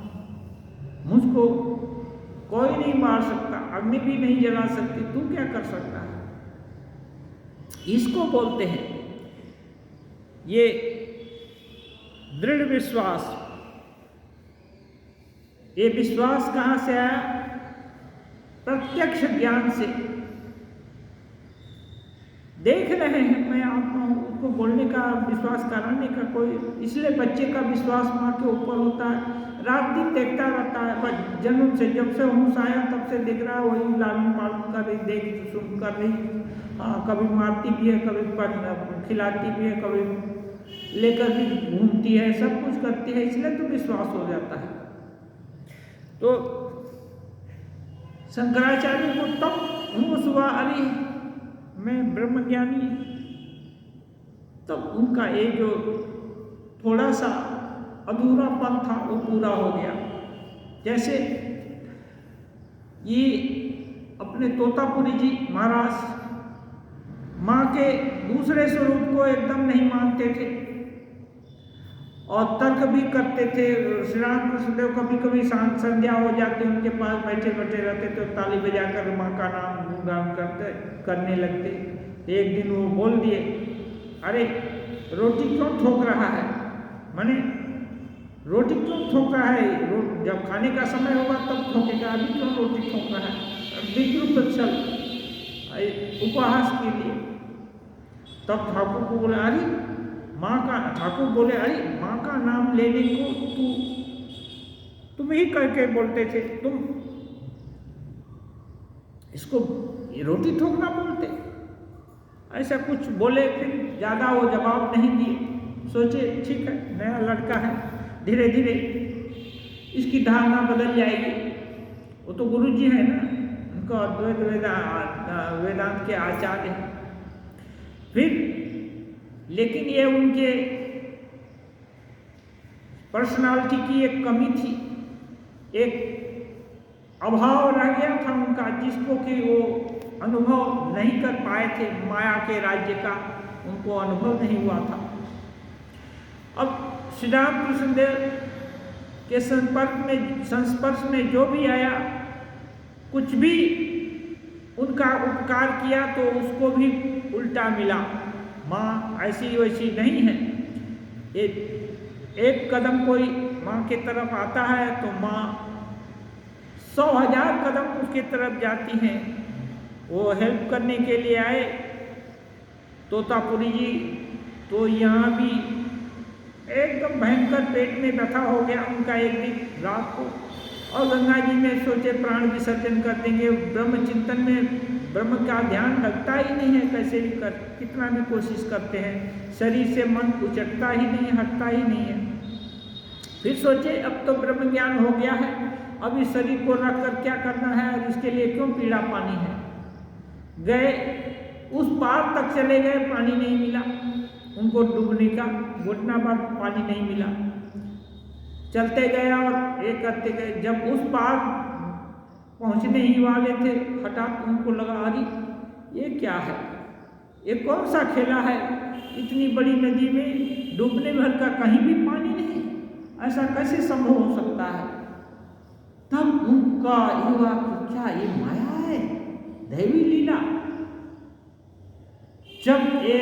मुझको कोई नहीं मार सकता, अग्नि भी नहीं जला सकती, तू क्या कर सकता है? इसको बोलते हैं ये दृढ़ विश्वास। ये विश्वास कहाँ से आया? प्रत्यक्ष ज्ञान से। देख रहे हैं मैं आत्मा हूँ, उसको बोलने का, विश्वास कराने का कोई, इसलिए बच्चे का विश्वास माँ के ऊपर होता है, रात दिन देखता रहता है, बस जन्म से, जब से होश आया तब से देख रहा है, वही लालन पालन कर रही, देख सुन कर रही। हाँ, कभी मारती भी है, कभी खिलाती भी है, कभी लेकर भी घूमती है, सब कुछ करती है, इसलिए तो विश्वास हो जाता है। तो शंकराचार्य को तब होश हुआ, अरे मैं ब्रह्मज्ञानी। तब उनका ये जो थोड़ा सा अधूरापन था वो पूरा हो गया। जैसे ये अपने तोतापुरी जी महाराज माँ के दूसरे स्वरूप को एकदम नहीं मानते थे और तर्क भी करते थे। श्री राम कृष्णदेव कभी कभी संध्या हो जाती, उनके पास बैठे बैठे रहते तो ताली बजाकर माँ का नाम गुणगान करने लगते। एक दिन वो बोल दिए, अरे रोटी क्यों ठोक रहा है, माने रोटी क्यों ठोक रहा है, जब खाने का समय होगा तब ठोकेगा, अभी क्यों रोटी ठोक रहा है, विद्रुप छल उपहास के लिए। तब ठाकुर को बोले अरे माँ का, ठाकुर बोले अरे माँ का नाम लेने को तुम ही करके बोलते थे, तुम इसको रोटी ठोकना बोलते, ऐसा कुछ बोले। फिर ज़्यादा वो जवाब नहीं दिए, सोचे ठीक है नया लड़का है, धीरे धीरे इसकी धारणा बदल जाएगी। वो तो गुरु जी है ना, उनको अद्वैत वेदांत के आचार्य हैं। फिर लेकिन ये उनके पर्सनालिटी की एक कमी थी, एक अभाव रह गया था उनका, जिसको कि वो अनुभव नहीं कर पाए थे, माया के राज्य का उनको अनुभव नहीं हुआ था। अब श्री राम कृष्णदेव के संस्पर्श में जो भी आया, कुछ भी उनका उपकार किया तो उसको भी उल्टा मिला। माँ ऐसी वैसी नहीं है, एक कदम कोई माँ की तरफ आता है तो माँ 100,000 कदम उसकी तरफ जाती हैं। वो हेल्प करने के लिए आए तोतापुरी जी, तो यहाँ भी एकदम भयंकर पेट में व्यथा हो गया उनका एक दिन रात को, और गंगा जी में सोचे प्राण विसर्जन कर देंगे। ब्रह्म चिंतन में ब्रह्म का ध्यान लगता ही नहीं है, कैसे भी कर कितना भी कोशिश करते हैं, शरीर से मन उचटता ही नहीं, हटता ही नहीं है। फिर सोचे अब तो ब्रह्म ज्ञान हो गया है, अब इस शरीर को रख कर क्या करना है और इसके लिए क्यों पीड़ा पानी है। गए उस पार तक चले गए, पानी नहीं मिला उनको, डूबने का घुटना भर पानी नहीं मिला। चलते गए और ये करते गए, जब उस पार पहुंचने ही वाले थे, हठात उनको लगा अरे ये क्या है, ये कौन सा खेला है, इतनी बड़ी नदी में डूबने भर का कहीं भी पानी नहीं, ऐसा कैसे संभव हो सकता है। तब उनका युवा क्या ये माया है, दैवी लीला। जब ये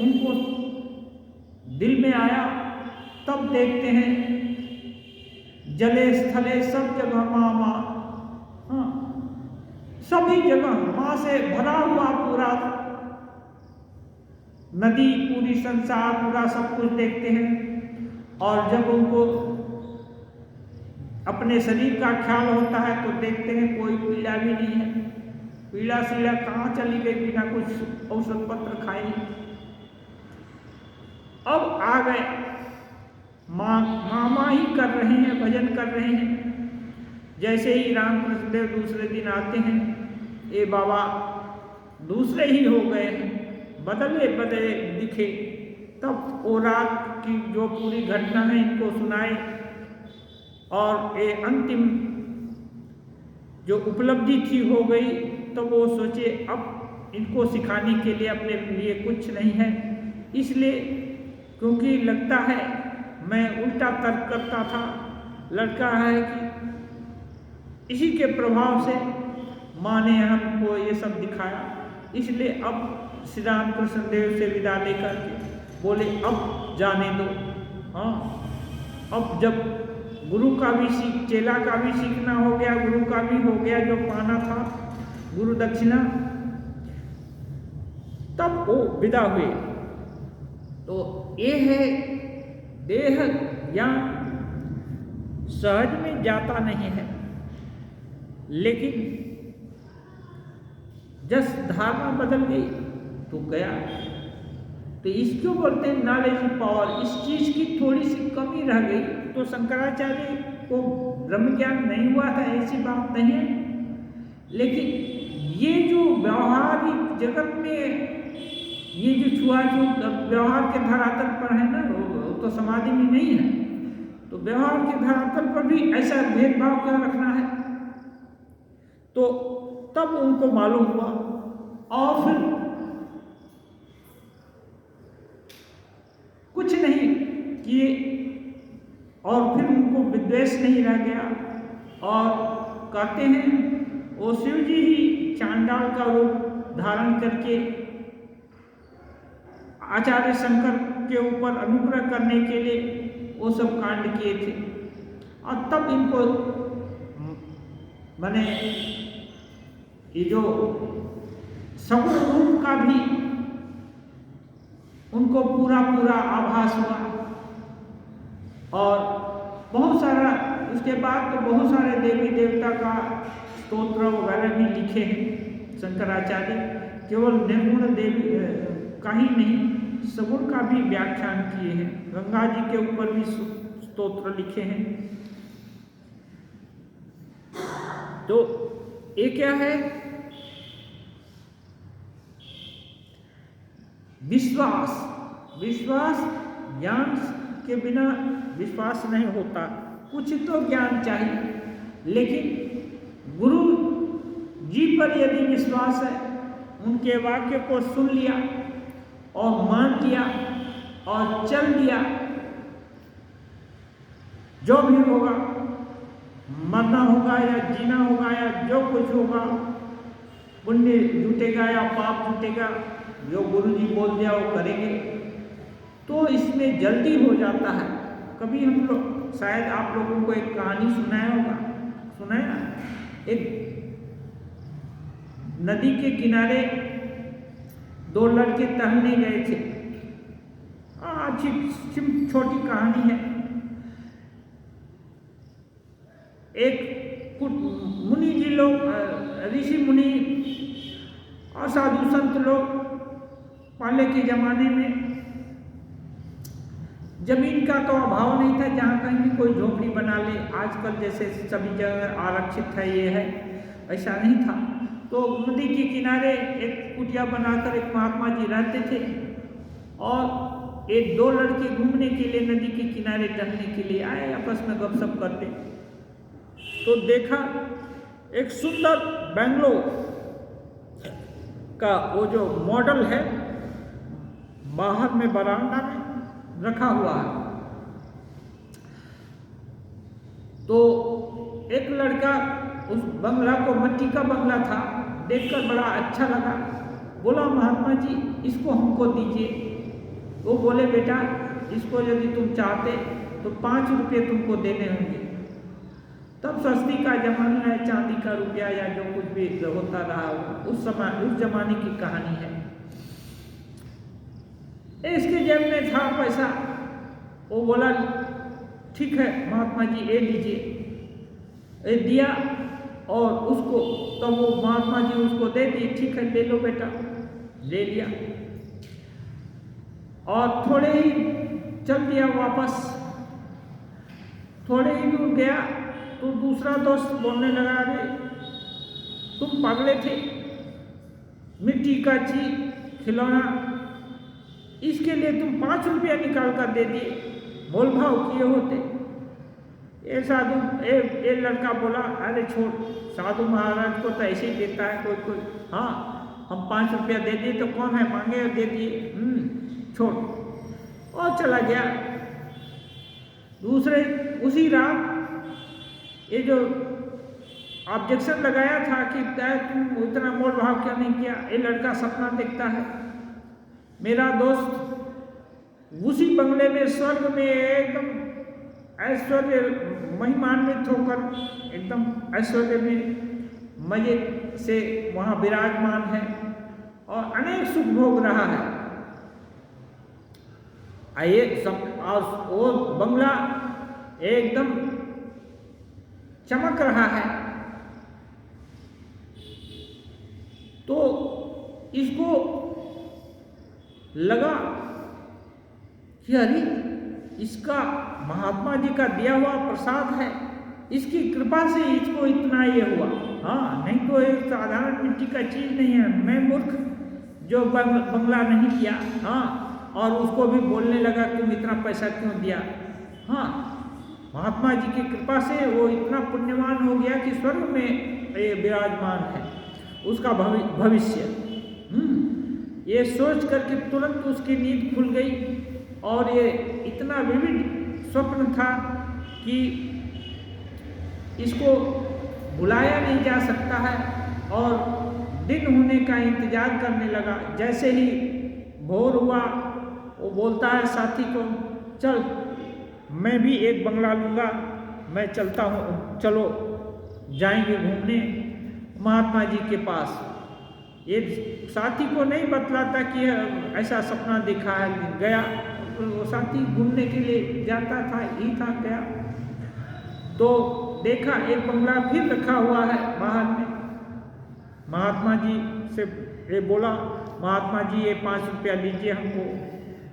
उनको दिल में आया तब देखते हैं जले स्थले सब जगह माँ माँ, हाँ सभी जगह माँ से भरा हुआ पूरा नदी, पूरी संसार, पूरा सब कुछ देखते हैं। और जब उनको अपने शरीर का ख्याल होता है तो देखते हैं कोई पीड़ा भी नहीं है, पीड़ा सीड़ा कहाँ चली गई बिना कुछ औषध पत्र खाए। अब आ गए, मामा ही कर रहे हैं, भजन कर रहे हैं। जैसे ही रामकृष्ण देव दूसरे दिन आते हैं, ये बाबा दूसरे ही हो गए हैं, बदले बदले दिखे। तब वो रात की जो पूरी घटना है इनको सुनाए, और ये अंतिम जो उपलब्धि थी हो गई। तो वो सोचे अब इनको सिखाने के लिए अपने लिए कुछ नहीं है, इसलिए क्योंकि लगता है मैं उल्टा तर्क करता था, लड़का है कि इसी के प्रभाव से माँ ने हमको ये सब दिखाया, इसलिए अब श्री राम कृष्ण देव से विदा लेकर के बोले अब जाने दो। हाँ, अब जब गुरु का भी चेला का भी सीखना हो गया, गुरु का भी हो गया जो पाना था गुरु दक्षिणा, तब वो विदा हुए। तो ये है देह ज्ञान सहज में जाता नहीं है, लेकिन जस धारणा बदल गई तो गया। तो इसको बोलते हैं नॉलेज पावर। इस चीज की थोड़ी सी कमी रह गई तो शंकराचार्य को ब्रह्म ज्ञान नहीं हुआ था, ऐसी बात नहीं है। लेकिन ये जो व्यवहारिक जगत में ये जो छुआछूत व्यवहार के धरातल पर है ना, वो तो समाधि में नहीं है, तो व्यवहार के धरातल पर भी ऐसा भेदभाव क्या रखना है। तो तब उनको मालूम हुआ, और फिर कुछ नहीं किए, और फिर उनको विद्वेष नहीं रह गया। और कहते हैं वो शिव जी ही चांडाल का रूप धारण करके आचार्य शंकर के ऊपर अनुग्रह करने के लिए वो सब कांड किए थे। और तब इनको माने ये जो सगुण रूप का भी उनको पूरा आभास हुआ। और बहुत सारा उसके बाद तो बहुत सारे देवी देवता का स्तोत्र वगैरह भी लिखे हैं शंकराचार्य। केवल निर्गुण देवी का ही नहीं, सगुण का भी व्याख्यान किए हैं। गंगा जी के ऊपर भी स्तोत्र लिखे हैं। तो ये क्या है? विश्वास ज्ञान के बिना विश्वास नहीं होता। कुछ तो ज्ञान चाहिए, लेकिन गुरु जी पर यदि विश्वास है, उनके वाक्य को सुन लिया और मान लिया और चल दिया, जो भी होगा, मरना होगा या जीना होगा या जो कुछ होगा, पुण्य जुटेगा या पाप जुटेगा, जो गुरु जी बोल दिया वो करेंगे। तो इसमें जल्दी हो जाता है। कभी हम लोग शायद आप लोगों को एक कहानी सुनाया होगा, सुनाया? एक नदी के किनारे दो लड़के टहलने गए थे। अच्छी छोटी कहानी है। एक मुनि जी लोग, ऋषि मुनि और साधु संत लोग पहले के जमाने में जमीन का तो अभाव नहीं था, जहाँ कहीं भी कोई झोपड़ी बना ले। आजकल जैसे सभी जगह आरक्षित है, ये है, ऐसा नहीं था। तो नदी के किनारे एक कुटिया बनाकर एक महात्मा जी रहते थे और एक दो लड़के घूमने के लिए नदी के किनारे टहलने के लिए आए, आपस में गपशप करते। तो देखा एक सुंदर बेंगलोर का वो जो मॉडल है बाहर में बरामदा में रखा हुआ है। तो एक लड़का उस बंगला को, मिट्टी का बंगला था, देखकर बड़ा अच्छा लगा। बोला महात्मा जी इसको हमको दीजिए। वो बोले बेटा इसको यदि तुम चाहते तो 5 रुपये तुमको देने होंगे। तब सस्ती का जमाना है, चांदी का रुपया या जो कुछ भी होता रहा उस समय, उस जमाने की कहानी है। इसके जेब में था पैसा। वो बोला ठीक है महात्मा जी ये लीजिए। दिया और उसको तब वो महात्मा जी उसको दे दिए। ठीक है ले लो बेटा, ले लिया और थोड़े ही चल दिया वापस। थोड़े ही दूर गया तो दूसरा दोस्त बोलने लगा, अरे तुम पागले थे, मिट्टी का चीज खिलौना, इसके लिए तुम 5 रुपया निकाल कर दे दिए, मोल भाव किए होते। ये साधु ये लड़का बोला, अरे छोड़, साधु महाराज को तो ऐसे ही देता है कोई कोई। हाँ हम 5 रुपया दे दिए तो कौन है, मांगे और दे दिए, छोड़। और चला गया। दूसरे उसी रात ये जो ऑब्जेक्शन लगाया था कि तुम इतना मोल भाव क्यों नहीं किया, ये लड़का सपना देखता है। मेरा दोस्त उसी बंगले में स्वर्ग में एकदम ऐश्वर्य महिमान्वित होकर एकदम ऐश्वर्य में मजे से वहाँ विराजमान है और अनेक सुख भोग रहा है। आइए सब, और वो बंगला एकदम चमक रहा है। तो इसको लगा कि अरे इसका महात्मा जी का दिया हुआ प्रसाद है, इसकी कृपा से इसको इतना ये हुआ। हाँ नहीं तो एक साधारण मिट्टी का चीज नहीं है। मैं मूर्ख जो बंगला नहीं किया। हाँ और उसको भी बोलने लगा तुम इतना पैसा क्यों दिया। हाँ महात्मा जी की कृपा से वो इतना पुण्यवान हो गया कि स्वर्ग में ये विराजमान है, उसका भविष्य। ये सोच करके तुरंत उसकी नींद खुल गई और ये इतना विविध स्वप्न था कि इसको भुलाया नहीं जा सकता है। और दिन होने का इंतजार करने लगा। जैसे ही भोर हुआ वो बोलता है साथी को, चल मैं भी एक बंगला लूँगा, मैं चलता हूँ, चलो जाएंगे घूमने महात्मा जी के पास। ये साथी को नहीं बतलाता कि ऐसा सपना देखा है, गया। वो साथी घूमने के लिए जाता था, ही था, गया तो देखा एक बंगला फिर रखा हुआ है बाहर में। महात्मा जी से ये बोला, महात्मा जी ये 5 रुपया लीजिए, हमको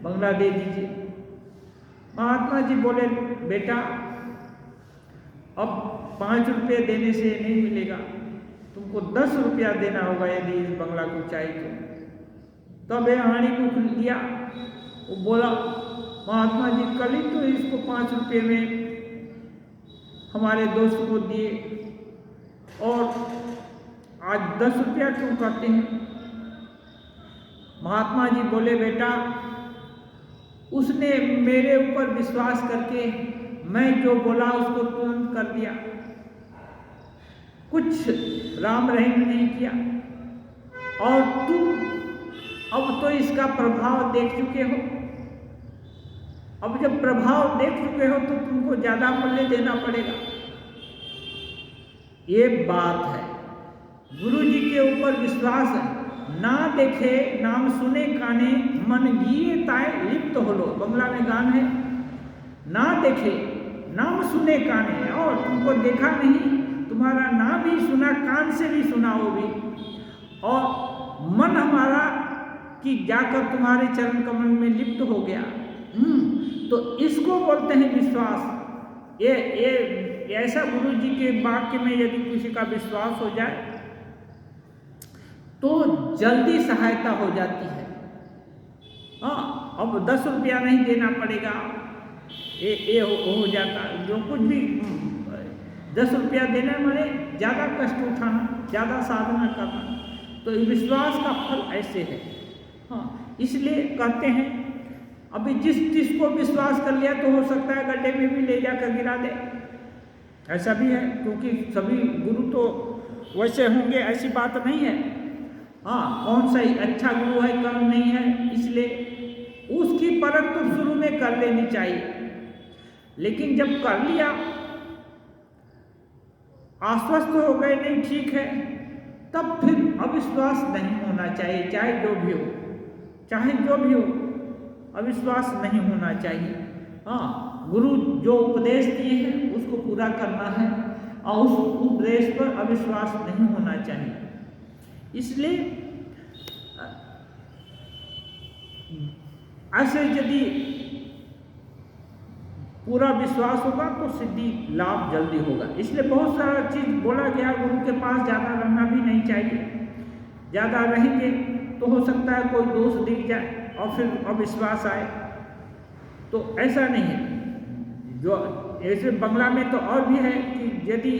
बंगला दे दीजिए। महात्मा जी बोले, बेटा अब 5 रुपये देने से नहीं मिलेगा, तुमको 10 रुपया देना होगा यदि इस बंगला को चाहिए तो। तब ये हानि को लिया, वो बोला, महात्मा जी कल ही तो इसको 5 रुपये में हमारे दोस्त को दिए और आज 10 रुपया क्यों कहते हैं। महात्मा जी बोले, बेटा उसने मेरे ऊपर विश्वास करके मैं जो बोला उसको तुरंत कर दिया, कुछ राम रहीम नहीं किया, और तुम अब तो इसका प्रभाव देख चुके हो। अब जब प्रभाव देख चुके हो तो तुमको ज्यादा मूल्य देना पड़ेगा। ये बात है, गुरु जी के ऊपर विश्वास है। ना देखे नाम सुने काने, मन गिए ताए लिप्त हो लो, बंगला में गान है। ना देखे नाम सुने काने, और तुमको देखा नहीं, तुम्हारा नाम भी सुना, कान से भी सुना वो भी, और मन हमारा कि जाकर तुम्हारे चरण कमल में लिप्त हो गया। तो इसको बोलते हैं विश्वास। ये ऐसा गुरु जी के वाक्य में यदि किसी का विश्वास हो जाए तो जल्दी सहायता हो जाती है। हाँ, अब 10 रुपया नहीं देना पड़ेगा, ये हो जाता। जो कुछ भी 10 रुपया देना माने ज़्यादा कष्ट उठाना, ज़्यादा साधना करना। तो विश्वास का फल ऐसे है। हाँ, इसलिए कहते हैं अभी जिसको विश्वास कर लिया तो हो सकता है गड्ढे में भी ले जाकर गिरा दे, ऐसा भी है, क्योंकि सभी गुरु तो वैसे होंगे ऐसी बात नहीं है। हाँ, कौन सा अच्छा गुरु है कौन नहीं है, इसलिए उसकी परख तो शुरू में कर लेनी चाहिए। लेकिन जब कर लिया, आश्वस्त हो गए नहीं ठीक है, तब फिर अविश्वास नहीं होना चाहिए। चाहे जो भी हो, चाहे जो भी हो, अविश्वास नहीं होना चाहिए। हाँ, गुरु जो उपदेश दिए हैं उसको पूरा करना है और उस उपदेश पर अविश्वास नहीं होना चाहिए। इसलिए ऐसे यदि पूरा विश्वास होगा तो सिद्धि लाभ जल्दी होगा। इसलिए बहुत सारा चीज बोला गया, गुरु के पास ज़्यादा रहना भी नहीं चाहिए। ज़्यादा रहेंगे तो हो सकता है कोई दोष दिख जाए और फिर अविश्वास आए, तो ऐसा नहीं है। जो ऐसे बंगला में तो और भी है कि यदि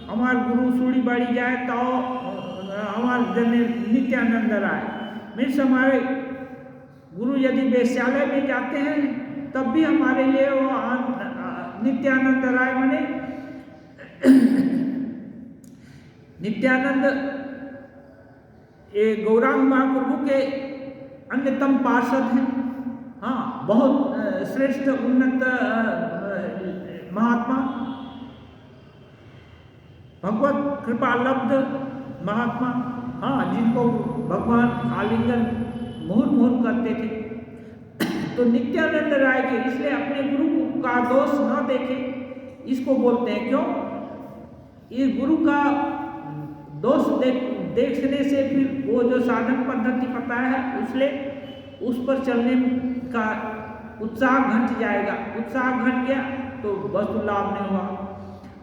हमार गुरु सूढ़ी बाड़ी जाए तो हमार जने नित्यानंद राय, मीन्स हमारे गुरु यदि वेश्यालय में जाते हैं तब भी हमारे लिए वो नित्यानंद राय माने नित्यानंद ये गौरांग महाप्रभु के अन्यतम पार्षद हैं। हाँ, बहुत श्रेष्ठ उन्नत महात्मा, भगवत कृपा लब्ध महात्मा। हाँ, जिनको भगवान आलिंगन मुहुर्मुहुर करते थे। तो नित्यानंद राय के, इसलिए अपने गुरु का दोष न देखे, इसको बोलते हैं। क्यों? ये गुरु का दोष देखने से फिर वो जो साधन पद्धति पता है उसलिए उस पर चलने का उत्साह घट जाएगा। उत्साह घट गया तो वस्तु लाभ नहीं हुआ,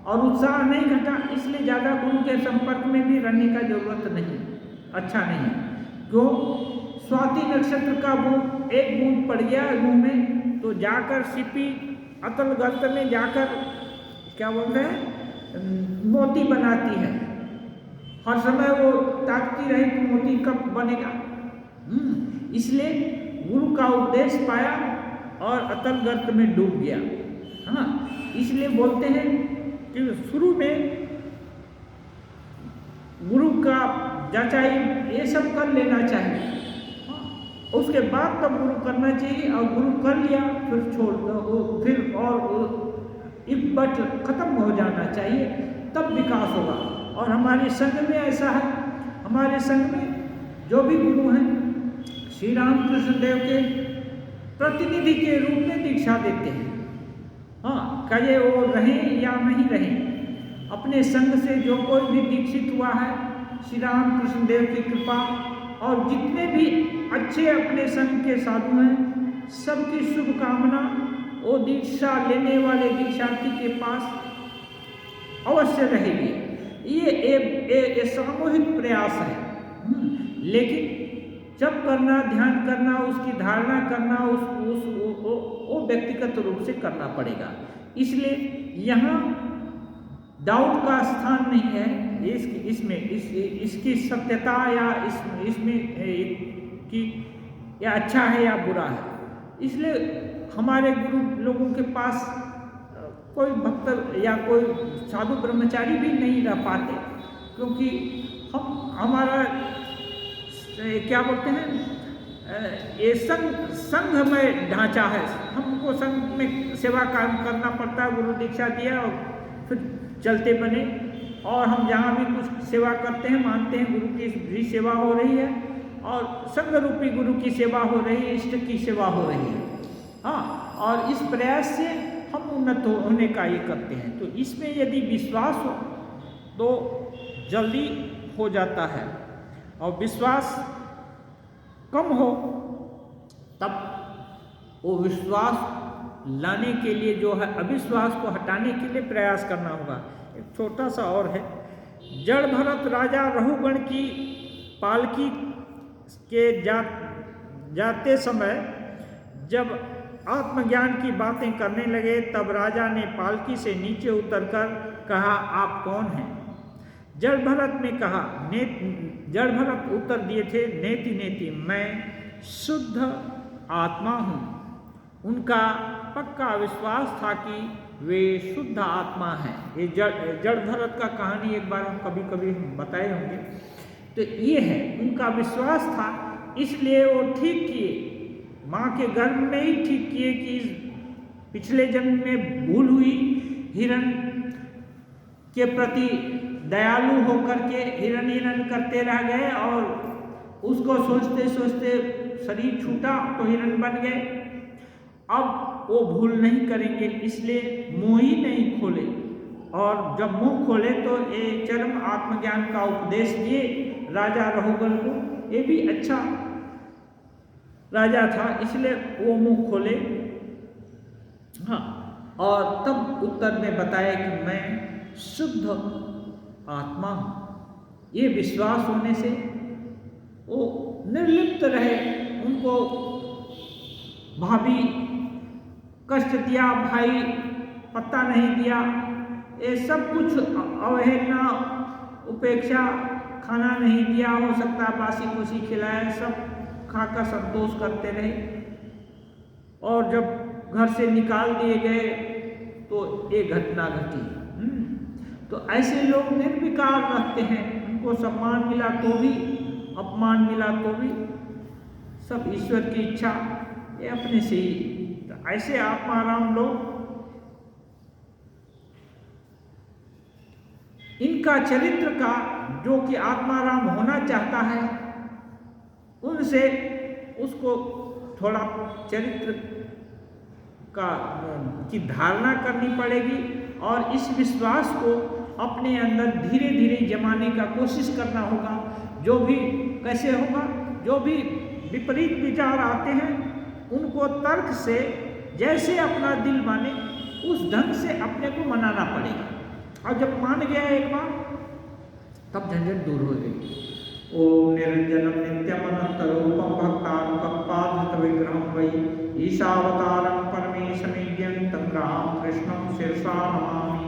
और उत्साह नहीं घटा इसलिए ज़्यादा गुरु के संपर्क में भी रहने का जरूरत नहीं, अच्छा नहीं है। क्यों? स्वाति नक्षत्र का बूंद, एक बूंद पड़ गया मुंह में तो जाकर सीपी अतल गर्त में जाकर क्या बोलते हैं, मोती बनाती है। हर समय वो ताकती रहे कि मोती कब बनेगा। इसलिए गुरु का उपदेश पाया और अतल गर्त में डूब गया। हाँ, इसलिए बोलते हैं कि शुरू में गुरु का जांचाई ये सब कर लेना चाहिए। उसके बाद तब गुरु करना चाहिए, और गुरु कर लिया फिर छोड़ दो, फिर और इब्बट खत्म हो जाना चाहिए, तब विकास होगा। और हमारे संघ में ऐसा है, हमारे संघ में जो भी गुरु हैं श्री रामकृष्ण देव के प्रतिनिधि के रूप में दीक्षा देते हैं। हाँ, कहे वो रहें या नहीं रहें, अपने संघ से जो कोई भी दीक्षित हुआ है श्री रामकृष्ण देव की कृपा, और जितने भी अच्छे अपने संघ के साधु हैं सबकी शुभकामना वो दीक्षा लेने वाले दीक्षार्थी के पास अवश्य रहेगी। ये सामूहिक प्रयास है, लेकिन जब करना, ध्यान करना, उसकी धारणा करना, वो व्यक्तिगत रूप से करना पड़ेगा। इसलिए यहाँ डाउट का स्थान नहीं है इसकी सत्यता या इसमें कि या अच्छा है या बुरा है। इसलिए हमारे गुरु लोगों के पास कोई भक्त या कोई साधु ब्रह्मचारी भी नहीं रह पाते, क्योंकि हमारा क्या बोलते हैं, ये संघ में ढांचा है। हमको संघ में सेवा काम करना पड़ता है, गुरु दीक्षा दिया और फिर चलते बने, और हम जहाँ भी कुछ सेवा करते हैं मानते हैं गुरु की भी सेवा हो रही है और संघ रूपी गुरु की सेवा हो रही है, इष्ट की सेवा हो रही है। हाँ, और इस प्रयास से हम उन्नत होने का ये करते हैं। तो इसमें यदि विश्वास हो तो जल्दी हो जाता है, और विश्वास कम हो तब वो विश्वास लाने के लिए जो है अविश्वास को हटाने के लिए प्रयास करना होगा। एक छोटा सा और है, जड़ भरत राजा रहुगण की पालकी के जाते समय जब आत्मज्ञान की बातें करने लगे, तब राजा ने पालकी से नीचे उतरकर कहा, आप कौन हैं? जड़ भरत ने कहा, जड़ भरत उत्तर दिए थे, नेति नेति, मैं शुद्ध आत्मा हूँ। उनका पक्का विश्वास था कि वे शुद्ध आत्मा हैं। ये जड़ भरत का कहानी एक बार हम कभी बताए होंगे। तो ये है, उनका विश्वास था, इसलिए वो ठीक किए, माँ के गर्भ में ही ठीक किए कि पिछले जन्म में भूल हुई, हिरण के प्रति दयालु होकर के हिरण करते रह गए, और उसको सोचते सोचते शरीर छूटा तो हिरण बन गए। अब वो भूल नहीं करेंगे, इसलिए मुँह ही नहीं खोले, और जब मुँह खोले तो ये चरम आत्मज्ञान का उपदेश दिए राजा रहुगण को। ये भी अच्छा राजा था, इसलिए वो मुँह खोले। हाँ, और तब उत्तर में बताया कि मैं शुद्ध आत्मा हूँ। ये विश्वास होने से वो निर्लिप्त रहे, उनको भाभी कष्ट दिया, भाई पत्ता नहीं दिया, ये सब कुछ अवहेलना, उपेक्षा, खाना नहीं दिया, हो सकता है बासी कुसी खिलाया, सब खाकर संतोष करते रहे। और जब घर से निकाल दिए गए तो ये घटना घटी। तो ऐसे लोग निर्विकार रहते हैं, उनको सम्मान मिला तो भी, अपमान मिला तो भी, सब ईश्वर की इच्छा, ये अपने से ही। तो ऐसे आत्माराम लोग, इनका चरित्र का जो कि आत्माराम होना चाहता है, उनसे उसको थोड़ा चरित्र की धारणा करनी पड़ेगी, और इस विश्वास को अपने अंदर धीरे धीरे जमाने का कोशिश करना होगा। जो भी कैसे होगा, जो भी विपरीत विचार आते हैं उनको तर्क से जैसे अपना दिल माने उस ढंग से अपने को मनाना पड़ेगा, और जब मान गया एक बार तब झंझट दूर हो गई। ओम निरंजनम नित्यमनंतरूपम भक्तानुकंपाधृत विग्रहं वै ईशावतारं परमेशमीड्यं तं राम कृष्णं शिरसा नमामि।